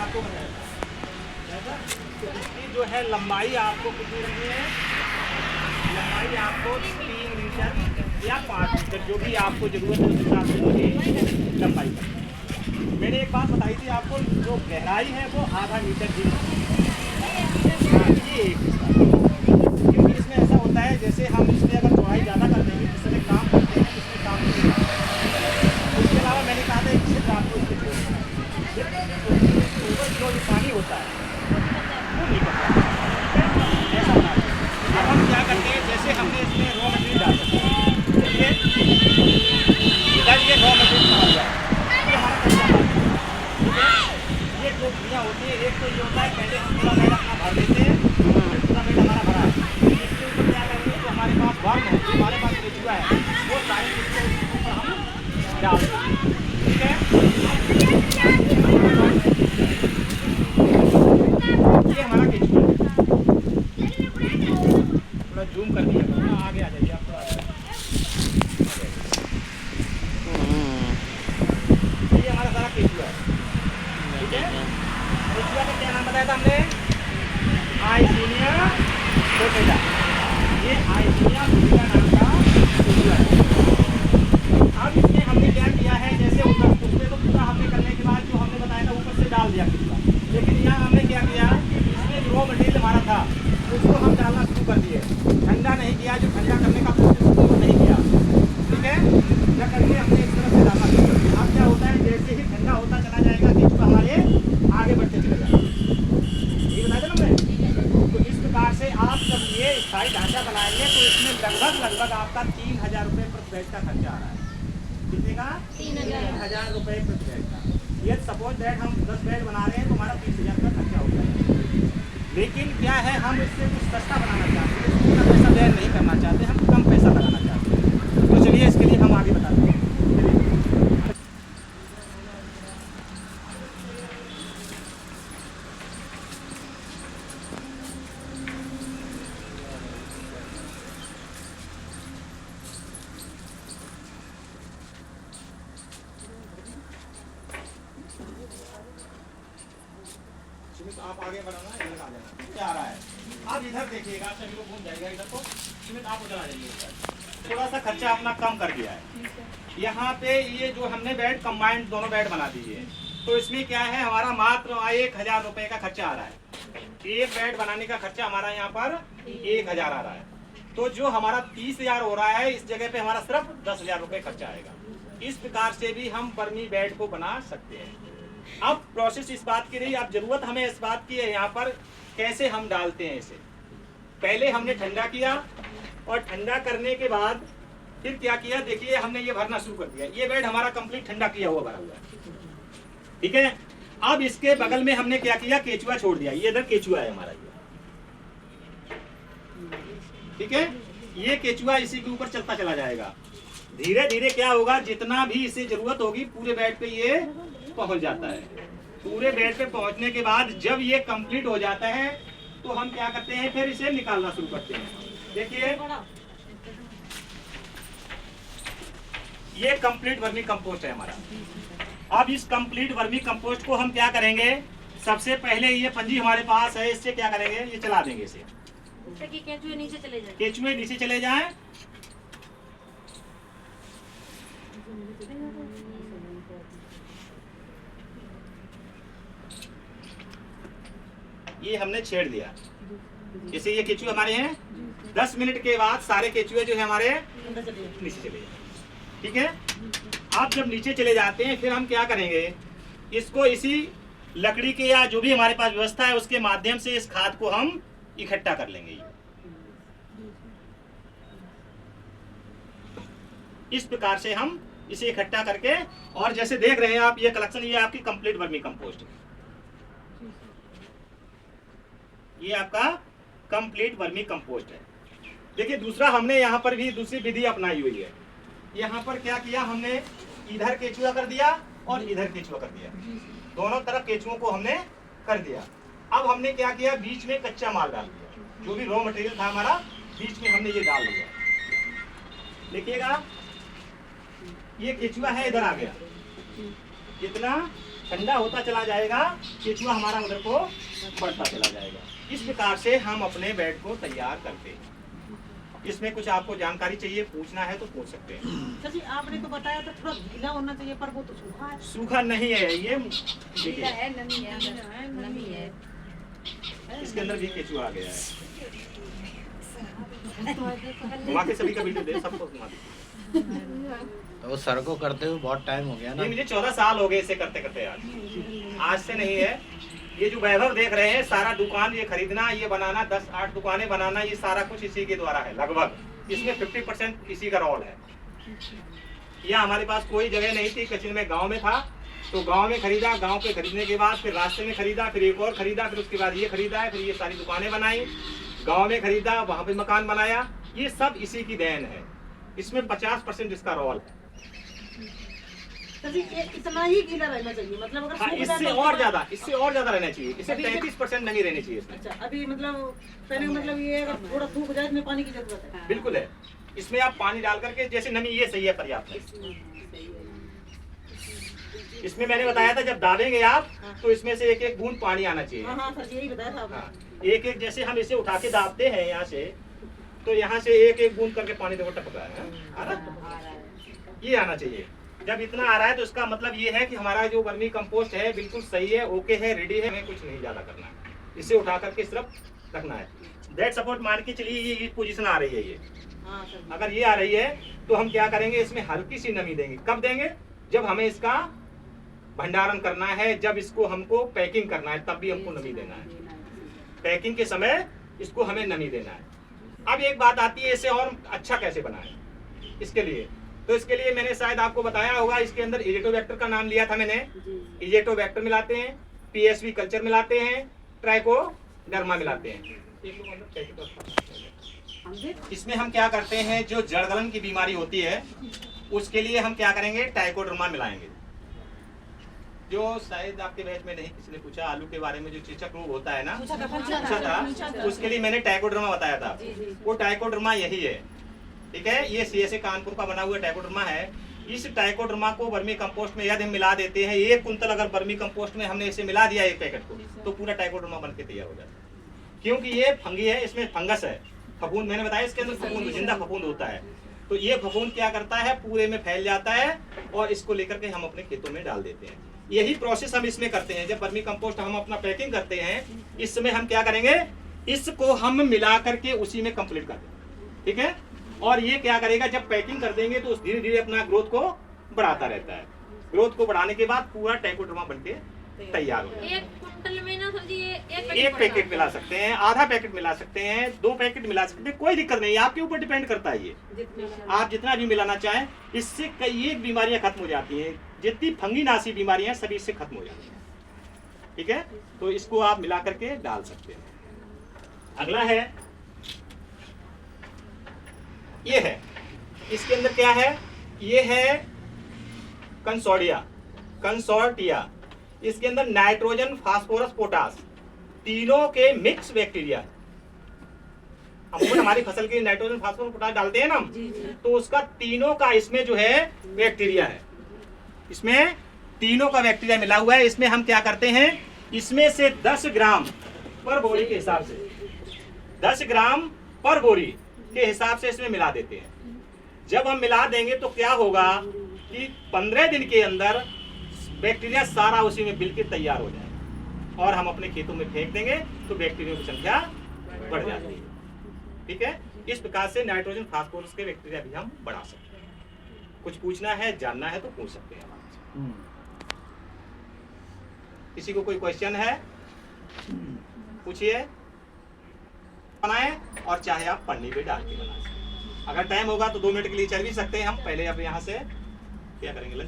आपको बताया इसकी जो है लंबाई आपको कितनी रखनी है, लंबाई आपको 3 मीटर या 5 मीटर जो भी आपको जरूरत है उस हिसाब से मुझे लंबाई करनी। मैंने एक बात बताई थी आपको, जो गहराई है वो आधा मीटर की ये एक, क्योंकि इसमें ऐसा होता है जैसे हम इसमें अगर चौड़ाई ज़्यादा कर देंगे जिस तरह काम करते हैं इसमें काम नहीं होगा। इसके अलावा मैंने कहा था इससे आपको जो पानी होता है वो नहीं करता ऐसा होना है। अब हम क्या करते हैं, जैसे हमने इसमें रॉ मटेरियल डाल सकते हैं, इधर ये रॉ मटेरियल डाल दिया, ये हमारा कच्चा माल है, ठीक है। ये दो विधियाँ होती है, एक तो ये होता है पहले हम पूरा बेड अपना भर देते हैं, पूरा बेड हमारा भरा है, इसके ऊपर क्या करेंगे जो हमारे पास वर्म है, जो हमारे पास केचुआ है वो सारी इसके ऊपर हम डाल देंगे, ठीक है। ये हमारा केचुआ है, थोड़ा जूम कर दिया, थोड़ा आगे आ जाइए आप, थोड़ा ये हमारा सारा केचुआ है, ठीक है। केचुआ का क्या नाम बताया था हमने, आइसिनिया फोर्टेटा, ये आइसिनिया फोर्टेटा नाम का केचुआ है। अब इसमें हमने क्या किया है, जैसे उसमें तो पूरा हमने करने के बाद जो हमने बताया था ऊपर से डाल दिया केचुआ, लेकिन यहाँ हमने क्या किया, इसमें जो मटेरियल हमारा था उसको हम डालना शुरू कर दिए, ठंडा नहीं किया, जो ठंडा करने का प्रोसेस वो नहीं किया, ठीक है। क्या करके हमने इस तरह से डालना शुरू कर दिया। अब क्या होता है, जैसे ही ठंडा होता चला जाएगा केचुआ हमारे आगे बढ़ते चले जाएगा, ये बताया था हमने। तो इस प्रकार से आप जब ये स्थायी ढांचा बनाएंगे तो इसमें लगभग आपका 3000 रुपये प्रति बैच का खर्चा आ रहा है। कितने का? 3000 रुपये प्रति बैच का। ये सपोज दैट हम 10 बेड बना रहे हैं तो हमारा 30,000 का खर्चा हो जाएगा। लेकिन क्या है, हम इससे कुछ सस्ता बनाना चाहते हैं, इसमें पैसा व्यय नहीं करना चाहते, हम कम पैसा लगाना चाहते हैं। तो चलिए इसके लिए हम आगे बताते हैं। आप आगे बढ़ाना, इधर आ जाना, क्या आ रहा है। अब इधर देखिएगा, सभी को घूम जाएगा इधर, तो सुमित आप उधर आ जाइए। थोड़ा सा खर्चा अपना कम कर दिया है। यहाँ पे ये जो हमने बेड कंबाइंड दोनों बेड बना दिए, तो इसमें क्या है, हमारा मात्र 1000 रुपये का खर्चा आ रहा है। एक बेड बनाने का खर्चा हमारा यहाँ पर 1000 आ रहा है। तो जो हमारा 30,000 हो रहा है, इस जगह पे हमारा सिर्फ 10,000 रुपये खर्चा आएगा। इस प्रकार से भी हम बर्मी बेड को बना सकते हैं। अब प्रोसेस इस बात की रही, अब जरूरत हमें इस बात की है यहाँ पर कैसे हम डालते हैं इसे। पहले हमने ठंडा किया और ठंडा करने के बाद फिर क्या किया, देखिए हमने ये भरना शुरू कर दिया। ये बेड हमारा कंप्लीट ठंडा किया हुआ भरा हुआ है, ठीक है। अब इसके बगल में हमने क्या किया, केचुआ छोड़ दिया। ये इधर केचुआ है हमारा, ये ठीक है। ये केचुआ इसी के ऊपर चलता चला जाएगा। धीरे धीरे क्या होगा, जितना भी इसे जरूरत होगी पूरे बेड पे ये पहुंच जाता है। पूरे बेड पे पहुंचने के बाद जब ये कंप्लीट हो जाता है तो हम क्या करते हैं, फिर इसे निकालना शुरू करते हैं। देखिए ये कंप्लीट वर्मी कंपोस्ट है हमारा। अब इस कंप्लीट वर्मी कंपोस्ट को हम क्या करेंगे, सबसे पहले ये पंजी हमारे पास है, इससे क्या करेंगे, ये चला देंगे इसे, केचुए नीचे चले जाए, केचुए नीचे चले जाएं। ये हमने छेड़ दिया, जैसे ये केचुए हमारे हैं। 10 मिनट के बाद सारे केचुए जो है हमारे नीचे चले जाए, ठीक है। आप जब नीचे चले जाते हैं फिर हम क्या करेंगे, इसको इसी लकड़ी के या जो भी हमारे पास व्यवस्था है उसके माध्यम से इस खाद को हम इकट्ठा कर लेंगे। इस प्रकार से हम इसे इकट्ठा करके, और जैसे देख रहे हैं आप ये कलेक्शन, ये आपकी कंप्लीट वर्मी कंपोस्ट है। ये आपका कंप्लीट वर्मी कंपोस्ट है। देखिए दूसरा हमने यहाँ पर भी दूसरी विधि अपनाई हुई है। यहाँ पर क्या किया हमने, इधर केचुआ कर दिया और इधर केचुआ कर दिया, दोनों तरफ केचुओं को हमने कर दिया। अब हमने क्या किया, बीच में कच्चा माल डाल दिया, जो भी रॉ मटेरियल था हमारा बीच में हमने ये डाल दिया। देखिएगा ये केचुआ है, इधर आ गया इतना, ठंडा होता चला जाएगा, केचुआ हमारा उधर को बढ़ता चला जाएगा। इस प्रकार से हम अपने बेड को तैयार करते हैं। इसमें कुछ आपको जानकारी चाहिए, पूछना है तो पूछ सकते हैं। सर जी आपने तो बताया था थोड़ा गीला होना चाहिए, पर वो तो सूखा है। सूखा नहीं है ये, गीला है, नमी है, नमी है। इसके अंदर भी केचुआ आ गया है। घुमा के सभी का वीडियो दे, सबको घुमा दे। तो वो सर को करते हुए बहुत टाइम हो गया ना। ये मुझे 14 साल हो गए इसे करते करते यार, आज से नहीं है। ये जो वैभव देख रहे हैं, सारा दुकान ये खरीदना, ये बनाना, 10-8 दुकानें बनाना, ये सारा कुछ इसी के द्वारा है लगभग। इसमें 50% इसी का रोल है। यह हमारे पास कोई जगह नहीं थी, कच्ची में गांव में था, तो गांव में खरीदा, गांव पे खरीदने के बाद फिर रास्ते में खरीदा, फिर एक और खरीदा, फिर उसके बाद ये खरीदा है, फिर ये सारी दुकानें बनाई, गांव में खरीदा, वहां पे मकान बनाया। ये सब इसी की देन है। इसमें 50% इसका रोल है। सर जी ये इतना ही गीला रहना चाहिए, मतलब अगर हाँ, सूख इससे जाए तो और ज्यादा रहना चाहिए। इससे 33% नमी रहनी चाहिए इसमें। अच्छा अभी मतलब कहने का मतलब ये है अगर थोड़ा सूख जाए इसमें पानी की जरूरत है। बिल्कुल है। इसमें आप पानी डाल करके, जैसे नमी ये सही है, पर्याप्त है। इसमें मैंने बताया था जब दाबेंगे आप तो इसमें से एक एक बूंद पानी आना चाहिए। हाँ हाँ सर यही बताया था आपने। हाँ, एक एक, जैसे हम इसे उठा के दाबते हैं यहाँ से, तो यहाँ से एक एक बूंद करके पानी देखो टपक रहा है। आ रहा है? ये आना चाहिए। जब इतना आ रहा है तो इसका मतलब ये है कि हमारा जो वर्मी कंपोस्ट है बिल्कुल सही है, ओके है, रेडी है। हमें कुछ नहीं ज्यादा करना है, इसे उठा करके सिर्फ रखना है। दैट सपोर्ट मान के चलिए ये पोजीशन आ रही है। ये हाँ सर अगर ये आ रही है तो हम क्या करेंगे, इसमें हल्की सी नमी देंगे। कब देंगे? जब हमें इसका भंडारण करना है, जब इसको हमको पैकिंग करना है, तब भी हमको नमी देना है। पैकिंग के समय इसको हमें नमी देना है। अब एक बात आती है, इसे और अच्छा कैसे बनाएं इसके लिए। तो इसके लिए मैंने शायद आपको बताया होगा, इसके अंदर इजेटोबैक्टर का नाम लिया था मैंने। इजेटोबैक्टर मिलाते हैं, पीएसवी कल्चर मिलाते हैं, ट्राइकोडर्मा मिलाते हैं। इसमें हम क्या करते हैं, जो जड़ गलन की बीमारी होती है उसके लिए हम क्या करेंगे, ट्राइकोडर्मा मिलाएंगे। जो शायद आपके बैच में नहीं किसी ने पूछा, आलू के बारे में जो चेचक रोग होता है ना, पूछा था, उसके लिए मैंने ट्राइकोडर्मा बताया था। वो ट्राइकोडर्मा यही है, ठीक है। ये सीएसए कानपुर का बना हुआ ट्राइकोडर्मा है। इस ट्राइकोडर्मा को वर्मी कंपोस्ट में यदि हम मिला देते हैं, 1 कुंतल अगर वर्मी कंपोस्ट में हमने इसे मिला दिया 1 पैकेट को, तो पूरा ट्राइकोडर्मा बन के तैयार हो जाता है। क्योंकि ये फंगी है, इसमें फंगस है, फफूंद, मैंने बताया इसके अंदर फफूंद, जिंदा फफूंद होता है। तो ये फफूंद क्या करता है, पूरे में फैल जाता है और इसको लेकर के हम अपने खेतों में डाल देते हैं। यही प्रोसेस हम इसमें करते हैं। जब वर्मी कंपोस्ट हम अपना पैकिंग करते हैं, इस समय हम क्या करेंगे, इसको हम मिला करके उसी में कंप्लीट कर देंगे, ठीक है। और ये क्या करेगा, जब पैकिंग कर देंगे तो धीरे धीरे अपना ग्रोथ को बढ़ाता रहता है। ग्रोथ को बढ़ाने के बाद पूरा ट्राइकोडर्मा बनके तैयार हो जाता है। 1 कुंटल में ना सर जी ये 1 पैकेट मिला सकते हैं, आधा पैकेट मिला सकते हैं, 2 पैकेट मिला सकते हैं, कोई दिक्कत नहीं है। आपके ऊपर डिपेंड करता है ये, आप जितना भी मिलाना चाहें। इससे कई एक बीमारियां खत्म हो जाती हैं, जितनी फंगीनाशी बीमारियां सभी इससे खत्म हो जाती हैं, ठीक है। तो इसको आप मिला करके डाल सकते हैं। अगला है, ये है, इसके अंदर क्या है, ये है कंसोर्टिया। इसके अंदर नाइट्रोजन, फास्फोरस, पोटास, तीनों के मिक्स बैक्टीरिया। हम हमारी फसल के नाइट्रोजन, फास्फोरस, पोटास डालते हैं ना, तो उसका तीनों का इसमें जो है बैक्टीरिया है। इसमें तीनों का बैक्टीरिया मिला हुआ है। इसमें हम क्या करते हैं, इसमें से 10 ग्राम पर बोरी के हिसाब से, 10 ग्राम पर बोरी के हिसाब से इसमें मिला देते हैं। जब हम मिला देंगे तो क्या होगा कि 15 दिन के अंदर बैक्टीरिया सारा उसी में मिलकर तैयार हो जाएगा और हम अपने खेतों में फेंक देंगे तो बैक्टीरिया की संख्या बढ़ जाती है, ठीक है। इस प्रकार से नाइट्रोजन, फास्फोरस के बैक्टीरिया भी हम बढ़ा सकते हैं। कुछ पूछना है, जानना है तो पूछ सकते हैं। किसी को कोई क्वेश्चन है पूछिए। बनाए और चाहे आप पन्नी पे डाल के बना सकते हैं। अगर टाइम होगा तो 2 मिनट के लिए चल भी सकते हैं हम। पहले अब यहाँ से क्या करेंगे, लंच